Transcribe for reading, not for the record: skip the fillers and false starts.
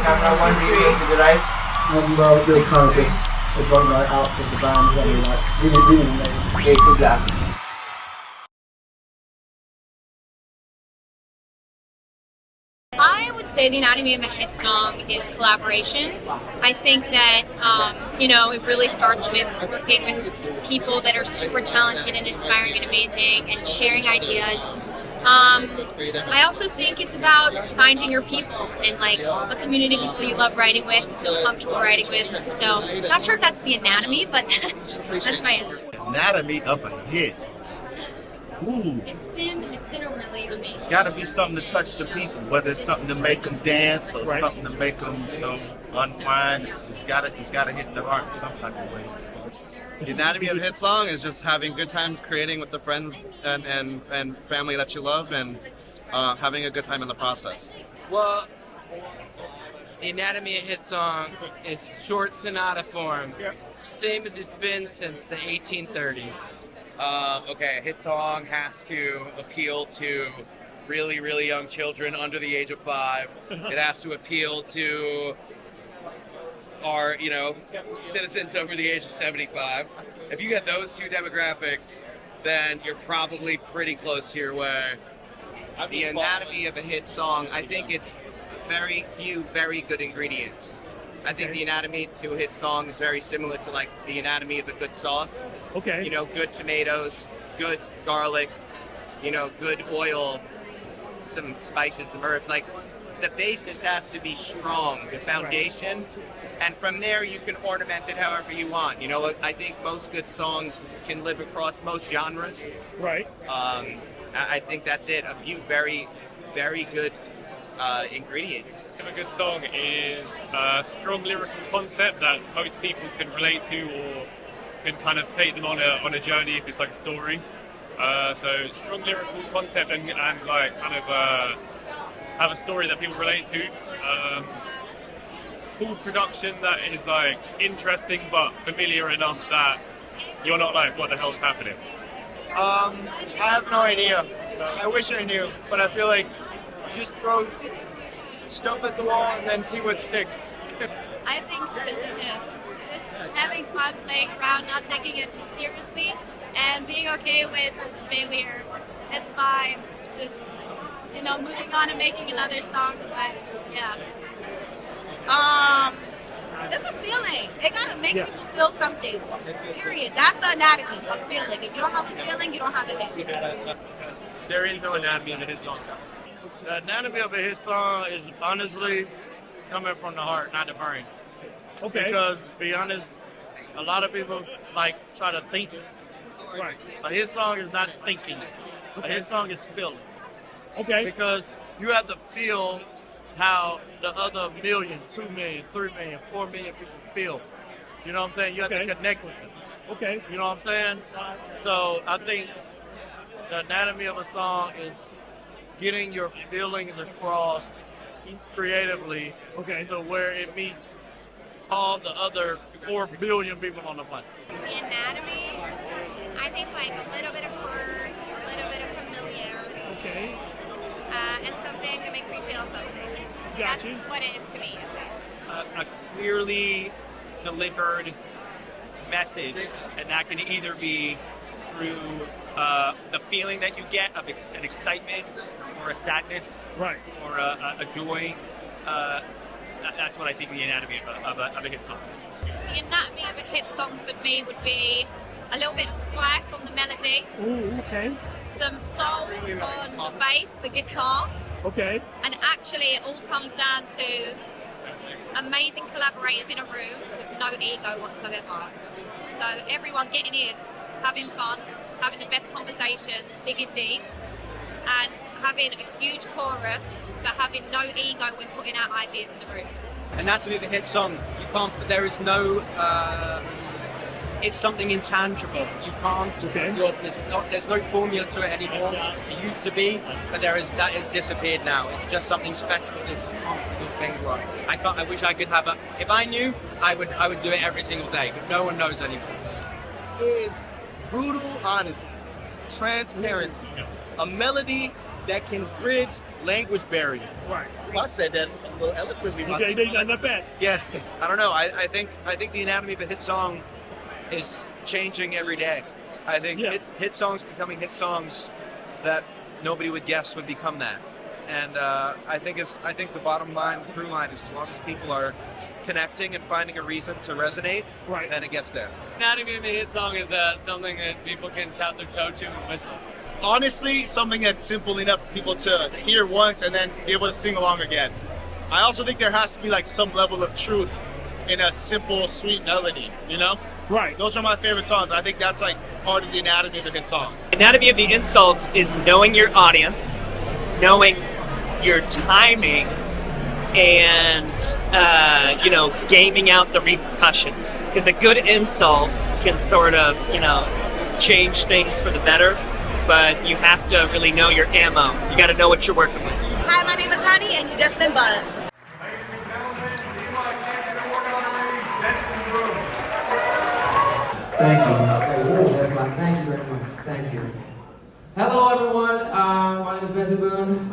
Camera one, reading to the right. Well, you're kind of just going right out of the band, and like really amazing. Way too black. I would say the anatomy of a hit song is collaboration. I think that, it really starts with working with people that are super talented and inspiring and amazing and sharing ideas. I also think it's about finding your people and like a community of people you love writing with, feel comfortable writing with. So, not sure if that's the anatomy, but that's my answer. Anatomy of a hit. Ooh. It's been a really amazing. It's got to be something to touch the people, whether it's something to make them dance or something to make them, unwind. It's got to hit the heart some type of way. The anatomy of a hit song is just having good times creating with the friends and family that you love, and having a good time in the process. Well, the anatomy of a hit song is short sonata form, same as it's been since the 1830s. Okay, a hit song has to appeal to really, really young children under the age of 5. It has to appeal to our, citizens over the age of 75. If you get those two demographics, then you're probably pretty close to your way. The anatomy of a hit song, I think it's very few, very good ingredients. I think the anatomy to a hit song is very similar to like the anatomy of a good sauce. Okay. Good tomatoes, good garlic, good oil, some spices, some herbs. Like the basis has to be strong, the foundation, and from there you can ornament it however you want. I think most good songs can live across most genres. Right. I think that's it. A few very, very good ingredients. A good song is a strong lyrical concept that most people can relate to or can kind of take them on a journey if it's like a story. So strong lyrical concept and like kind of have a story that people relate to. Cool production that is like interesting but familiar enough that you're not like, what the hell's happening? I have no idea. I wish I knew, but I feel like just throw stuff at the wall and then see what sticks. I think silliness, just having fun, playing around, not taking it too seriously, and being okay with failure. It's fine. Just moving on and making another song. But yeah. It's a feeling. It gotta make you feel something. Period. That's the anatomy of feeling. If you don't have a feeling, you don't have a hit. There is no anatomy of a hit song. The anatomy of a hit song is honestly coming from the heart, not the brain. Okay. Because, to be honest, a lot of people try to think. Right. A hit song is not thinking. A hit song is feeling. Okay. Because you have to feel how the other million, 2 million, 3 million, 4 million people feel. You know what I'm saying? You have to connect with them. Okay. You know what I'm saying? So I think the anatomy of a song is getting your feelings across creatively, so where it meets all the other 4 billion people on the planet. The anatomy, I think like a little bit of word, a little bit of familiarity. Okay. And something that makes me feel something. Gotcha. That's what it is to me. A clearly delivered message, and that can either be through the feeling that you get of an excitement or a sadness, right, or a joy. That's what I think the anatomy of a hit song is. The anatomy of a hit song for me would be a little bit of spice on the melody. Ooh, okay. Some soul on the bass, the guitar. Okay. And actually it all comes down to amazing collaborators in a room with no ego whatsoever. So everyone getting in, having fun, having the best conversations, digging deep, and having a huge chorus, but having no ego when putting out ideas in the room. Anatomy of a hit song. You can't. There is no. It's something intangible. You can't. There's no formula to it anymore. It used to be, but that is disappeared now. It's just something special that you can't put your finger on. I wish I could have a. If I knew, I would do it every single day. But no one knows anymore. Is brutal honesty, transparency, a melody that can bridge language barrier. Right. Well, I said that a little eloquently. Okay, not bad. Yeah, I don't know. I think the anatomy of a hit song is changing every day. I think hit songs becoming hit songs that nobody would guess would become that. And I think the bottom line, the through line is as long as people are connecting and finding a reason to resonate, then it gets there. Anatomy of a hit song is something that people can tap their toe to and whistle. Honestly, something that's simple enough for people to hear once and then be able to sing along again. I also think there has to be like some level of truth in a simple, sweet melody, you know? Right. Those are my favorite songs. I think that's like part of the anatomy of a hit song. Anatomy of the insult is knowing your audience, knowing your timing, and gaming out the repercussions. Because a good insult can sort of, change things for the better, but you have to really know your ammo. You got to know what you're working with. Hi, my name is Honey, and you just been buzzed. Thank you. That's like, thank you very much. Thank you. Hello, everyone. My name is Benson Boone.